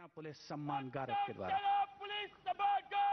सेना पुलिस सम्मान गारद के द्वारा। पुलिस सम्मान गारद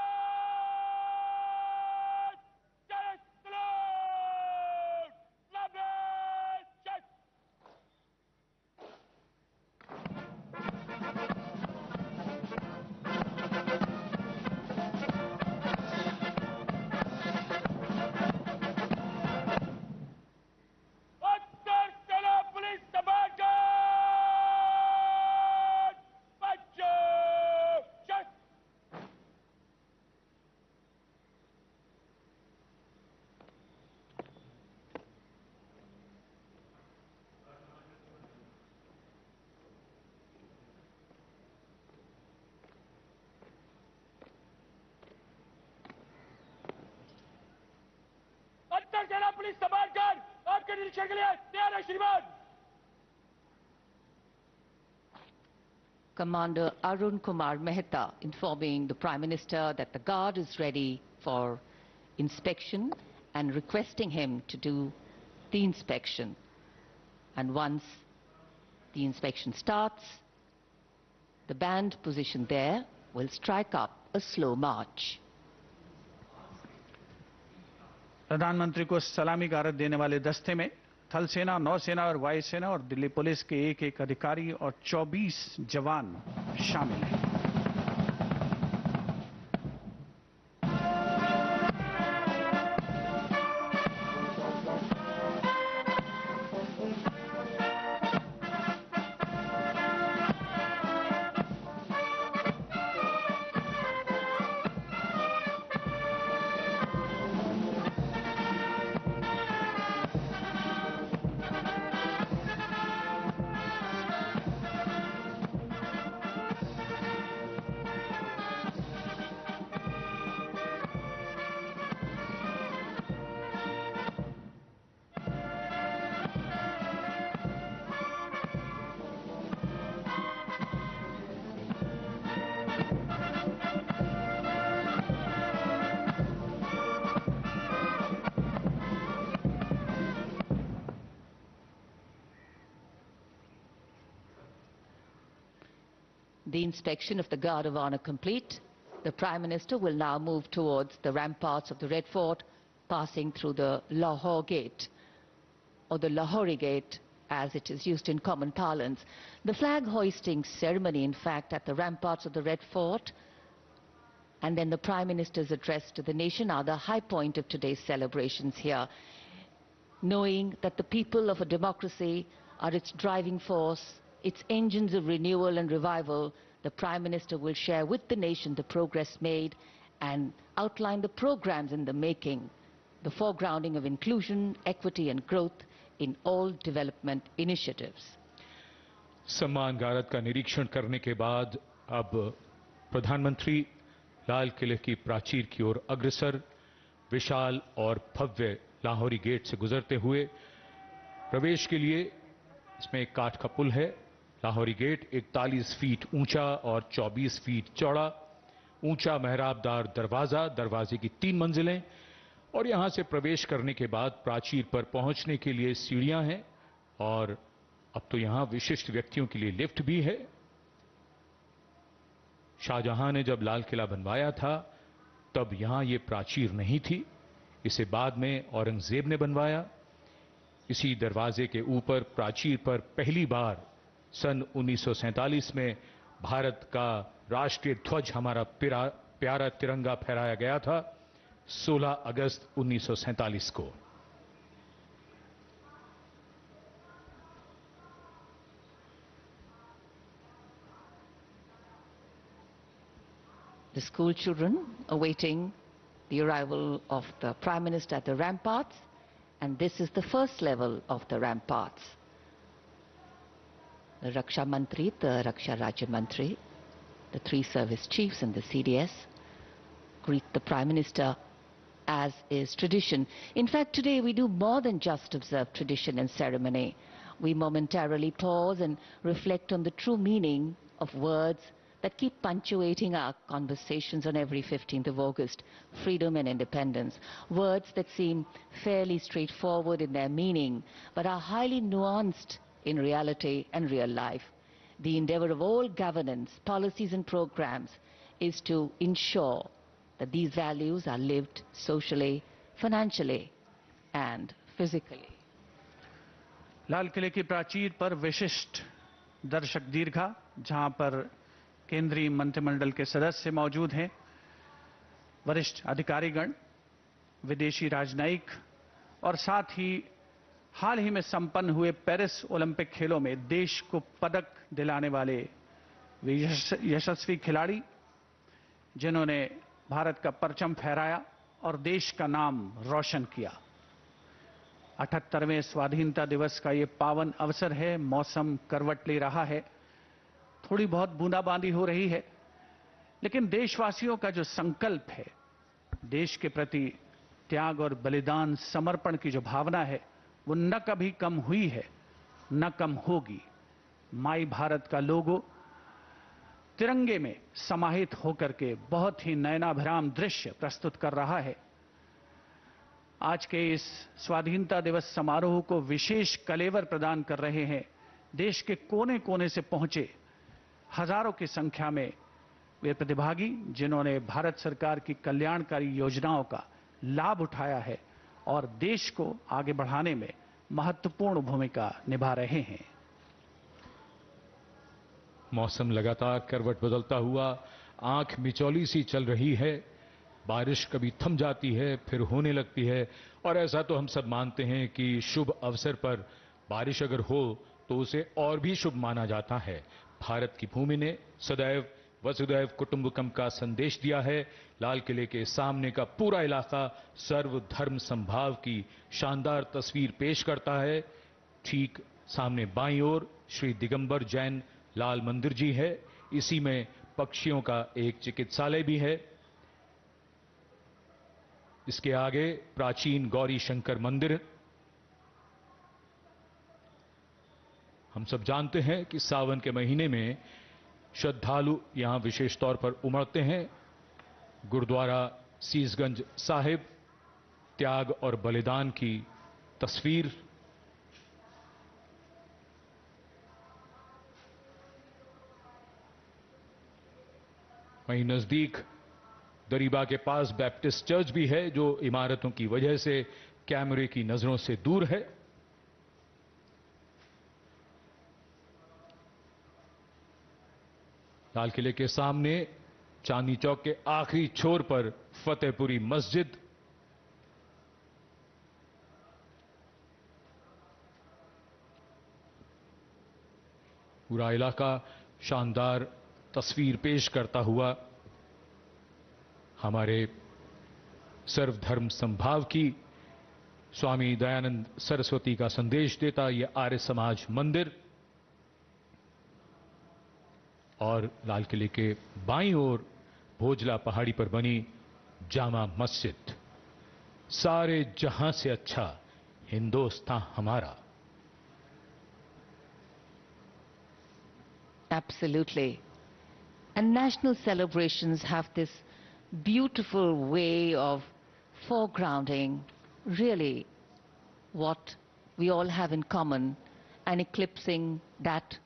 सेना पुलिस सम्मान गारद आपके निरीक्षण के लिए तैयार है श्रीमान। Commander Arun Kumar Mehta informing the Prime Minister that the Guard is ready for inspection and requesting him to do the inspection. And once the inspection starts, the band positioned there will strike up a slow march. प्रधानमंत्री को सलामी गारद देने वाले दस्ते में थल सेना, नौसेना और वायुसेना और दिल्ली पुलिस के एक अधिकारी और 24 जवान शामिल हैं। The inspection of the Guard of Honor complete, the Prime Minister will now move towards the ramparts of the Red Fort, passing through the Lahore Gate, or the Lahori Gate as it is used in common parlance. The flag hoisting ceremony, in fact, at the ramparts of the Red Fort, and then the Prime Minister's address to the nation are the high point of today's celebrations here, knowing that the people of a democracy are its driving force, its engines of renewal and revival. The Prime Minister will share with the nation the progress made and outline the programs in the making, the foregrounding of inclusion, equity and growth in all development initiatives. सम्मान गारद का निरीक्षण करने के बाद अब प्रधानमंत्री लाल किले की प्राचीर की ओर अग्रसर विशाल और भव्य लाहौरी गेट से गुजरते हुए प्रवेश के लिए इसमें एक काठ का पुल है। लाहौरी गेट 41 फीट ऊंचा और 24 फीट चौड़ा, ऊंचा मेहराबदार दरवाजा, दरवाजे की 3 मंजिलें और यहां से प्रवेश करने के बाद प्राचीर पर पहुंचने के लिए सीढ़ियां हैं और अब तो यहां विशिष्ट व्यक्तियों के लिए लिफ्ट भी है। शाहजहां ने जब लाल किला बनवाया था तब यहां ये प्राचीर नहीं थी, इसे बाद में औरंगजेब ने बनवाया। इसी दरवाजे के ऊपर प्राचीर पर पहली बार सन 1947 में भारत का राष्ट्रीय ध्वज, हमारा प्यारा तिरंगा फहराया गया था 16 अगस्त 1947 को। The school children awaiting the arrival of the Prime Minister at the ramparts, and this is the first level of the ramparts. The Raksha Mantri, the Raksha Rajya Mantri, the 3 service chiefs and the CDS greet the Prime Minister as is tradition. In fact, today we do more than just observe tradition and ceremony. We momentarily pause and reflect on the true meaning of words that keep punctuating our conversations on every 15th of August, freedom and independence. Words that seem fairly straightforward in their meaning, but are highly nuanced in reality and real life. the endeavor of all governance, policies and programs is to ensure that these values are lived socially, financially and physically. लाल किले की प्राचीर पर विशिष्ट दर्शक दीर्घा, जहां पर केंद्रीय मंत्रिमंडल के सदस्य मौजूद हैं, वरिष्ठ अधिकारीगण, विदेशी राजनयिक और साथ ही हाल ही में संपन्न हुए पेरिस ओलंपिक खेलों में देश को पदक दिलाने वाले वे यशस्वी खिलाड़ी, जिन्होंने भारत का परचम फहराया और देश का नाम रोशन किया। 78वें स्वाधीनता दिवस का ये पावन अवसर है। मौसम करवट ले रहा है, थोड़ी बहुत बूंदाबांदी हो रही है, लेकिन देशवासियों का जो संकल्प है, देश के प्रति त्याग और बलिदान, समर्पण की जो भावना है, वो न कभी कम हुई है, न कम होगी। माई भारत का लोगो तिरंगे में समाहित होकर के बहुत ही नयनाभिराम दृश्य प्रस्तुत कर रहा है। आज के इस स्वाधीनता दिवस समारोह को विशेष कलेवर प्रदान कर रहे हैं देश के कोने कोने से पहुंचे हजारों की संख्या में वे प्रतिभागी, जिन्होंने भारत सरकार की कल्याणकारी योजनाओं का लाभ उठाया है और देश को आगे बढ़ाने में महत्वपूर्ण भूमिका निभा रहे हैं। मौसम लगातार करवट बदलता हुआ आंख मिचौली सी चल रही है। बारिश कभी थम जाती है, फिर होने लगती है, और ऐसा तो हम सब मानते हैं कि शुभ अवसर पर बारिश अगर हो तो उसे और भी शुभ माना जाता है। भारत की भूमि ने सदैव वसुधैव कुटुंबकम का संदेश दिया है। लाल किले के सामने का पूरा इलाका सर्वधर्म समभाव की शानदार तस्वीर पेश करता है। ठीक सामने बाईं ओर श्री दिगंबर जैन लाल मंदिर जी है। इसी में पक्षियों का एक चिकित्सालय भी है। इसके आगे प्राचीन गौरी शंकर मंदिर। हम सब जानते हैं कि सावन के महीने में श्रद्धालु यहां विशेष तौर पर उमड़ते हैं। गुरुद्वारा सीसगंज साहिब, त्याग और बलिदान की तस्वीर। वहीं नजदीक दरीबा के पास बैप्टिस्ट चर्च भी है, जो इमारतों की वजह से कैमरे की नजरों से दूर है। लाल किले के सामने चांदनी चौक के आखिरी छोर पर फतेहपुरी मस्जिद। पूरा इलाका शानदार तस्वीर पेश करता हुआ हमारे सर्वधर्म समभाव की, स्वामी दयानंद सरस्वती का संदेश देता यह आर्य समाज मंदिर। और लाल किले के बाईं ओर भोजला पहाड़ी पर बनी जामा मस्जिद। सारे जहां से अच्छा हिंदुस्तान हमारा। Absolutely. And national celebrations have this beautiful way of foregrounding really what we all have in common and eclipsing that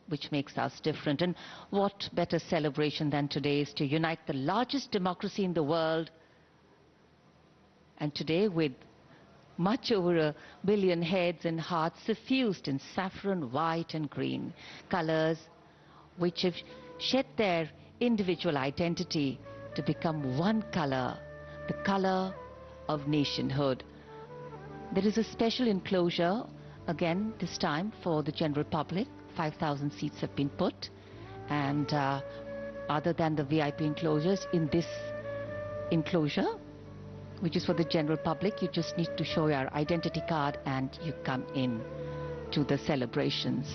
which makes us different. And what better celebration than today is to unite the largest democracy in the world, and today with much over 1 billion heads and hearts suffused in saffron, white and green, colors which have shed their individual identity to become one color, the color of nationhood. There is a special enclosure, again this time for the general public. 5,000 seats have been put, and other than the VIP enclosures, in this enclosure, which is for the general public, you just need to show your identity card and you come in to the celebrations.